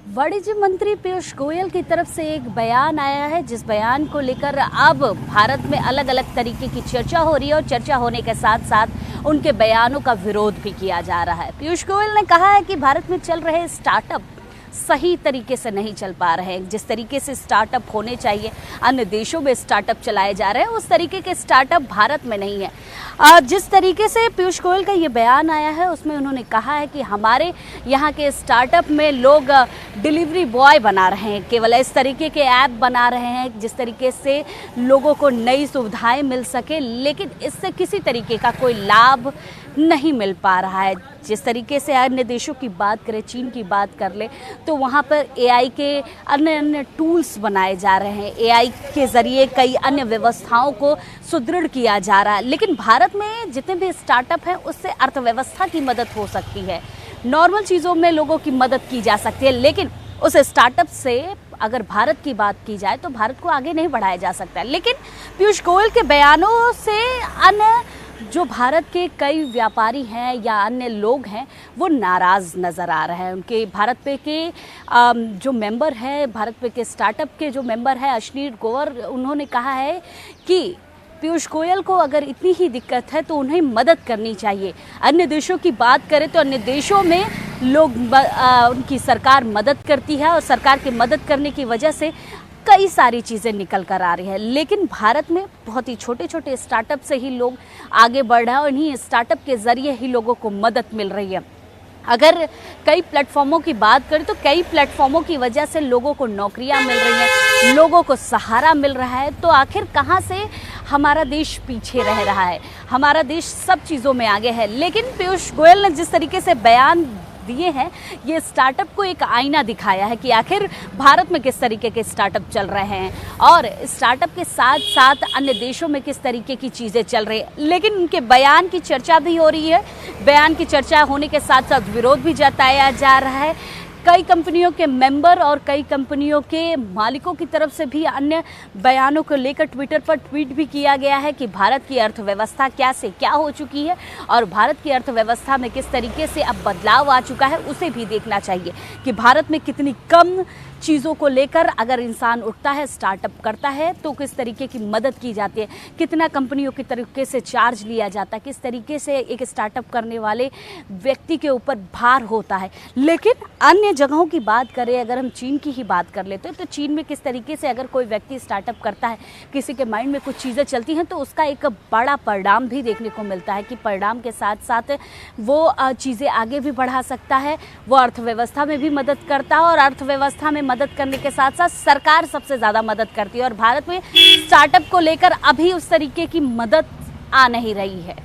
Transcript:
वाणिज्य मंत्री पीयूष गोयल की तरफ से एक बयान आया है, जिस बयान को लेकर अब भारत में अलग अलग तरीके की चर्चा हो रही है और चर्चा होने के साथ साथ उनके बयानों का विरोध भी किया जा रहा है। पीयूष गोयल ने कहा है कि भारत में चल रहे स्टार्टअप सही तरीके से नहीं चल पा रहे हैं। जिस तरीके से स्टार्टअप होने चाहिए, अन्य देशों में स्टार्टअप चलाए जा रहे हैं, उस तरीके के स्टार्टअप भारत में नहीं है। जिस तरीके से पीयूष गोयल का ये बयान आया है, उसमें उन्होंने कहा है कि हमारे यहाँ के स्टार्टअप में लोग डिलीवरी बॉय बना रहे हैं, केवल इस तरीके के ऐप बना रहे हैं जिस तरीके से लोगों को नई सुविधाएं मिल सके, लेकिन इससे किसी तरीके का कोई लाभ नहीं मिल पा रहा है। जिस तरीके से अन्य देशों की बात करें, चीन की बात कर ले, तो वहाँ पर एआई के अन्य टूल्स बनाए जा रहे हैं, एआई के ज़रिए कई अन्य व्यवस्थाओं को सुदृढ़ किया जा रहा है। लेकिन भारत में जितने भी स्टार्टअप हैं, उससे अर्थव्यवस्था की मदद हो सकती है, नॉर्मल चीज़ों में लोगों की मदद की जा सकती है, लेकिन उस स्टार्टअप से अगर भारत की बात की जाए तो भारत को आगे नहीं बढ़ाया जा सकता। लेकिन पीयूष गोयल के बयानों से अन्य जो भारत के कई व्यापारी हैं या अन्य लोग हैं, वो नाराज़ नज़र आ रहे हैं। उनके भारत पे के जो मेंबर हैं, भारत पे के स्टार्टअप के जो मेंबर हैं अश्नीर गोवर, उन्होंने कहा है कि पीयूष गोयल को अगर इतनी ही दिक्कत है तो उन्हें मदद करनी चाहिए। अन्य देशों की बात करें तो अन्य देशों में लोग उनकी सरकार मदद करती है और सरकार की मदद करने की वजह से कई सारी चीज़ें निकल कर आ रही है। लेकिन भारत में बहुत ही छोटे छोटे स्टार्टअप से ही लोग आगे बढ़ रहे हैं और इन्हीं स्टार्टअप के ज़रिए ही लोगों को मदद मिल रही है। अगर कई प्लेटफॉर्मों की बात करें तो कई प्लेटफॉर्मों की वजह से लोगों को नौकरियां मिल रही हैं, लोगों को सहारा मिल रहा है। तो आखिर कहां से हमारा देश पीछे रह रहा है? हमारा देश सब चीज़ों में आगे है। लेकिन पीयूष गोयल ने जिस तरीके से बयान दिए हैं, ये स्टार्टअप को एक आईना दिखाया है कि आखिर भारत में किस तरीके के स्टार्टअप चल रहे हैं और स्टार्टअप के साथ साथ अन्य देशों में किस तरीके की चीज़ें चल रही हैं। लेकिन उनके बयान की चर्चा भी हो रही है। बयान की चर्चा होने के साथ साथ विरोध भी जताया जा रहा है। कई कंपनियों के मेंबर और कई कंपनियों के मालिकों की तरफ से भी अन्य बयानों को लेकर ट्विटर पर ट्वीट भी किया गया है कि भारत की अर्थव्यवस्था क्या से क्या हो चुकी है और भारत की अर्थव्यवस्था में किस तरीके से अब बदलाव आ चुका है, उसे भी देखना चाहिए कि भारत में कितनी कम चीज़ों को लेकर अगर इंसान उठता है, स्टार्टअप करता है, तो किस तरीके की मदद की जाती है, कितना कंपनियों के तरीके से चार्ज लिया जाता है, किस तरीके से एक स्टार्टअप करने वाले व्यक्ति के ऊपर भार होता है। लेकिन अन्य जगहों की बात करें, अगर हम चीन की ही बात कर लेते हैं तो चीन में किस तरीके से अगर कोई व्यक्ति स्टार्टअप करता है, किसी के माइंड में कुछ चीज़ें चलती हैं, तो उसका एक बड़ा परिणाम भी देखने को मिलता है कि परिणाम के साथ साथ वो चीज़ें आगे भी बढ़ा सकता है, वो अर्थव्यवस्था में भी मदद करता है और अर्थव्यवस्था में मदद करने के साथ साथ सरकार सबसे ज़्यादा मदद करती है। और भारत में स्टार्टअप को लेकर अभी उस तरीके की मदद आ नहीं रही है।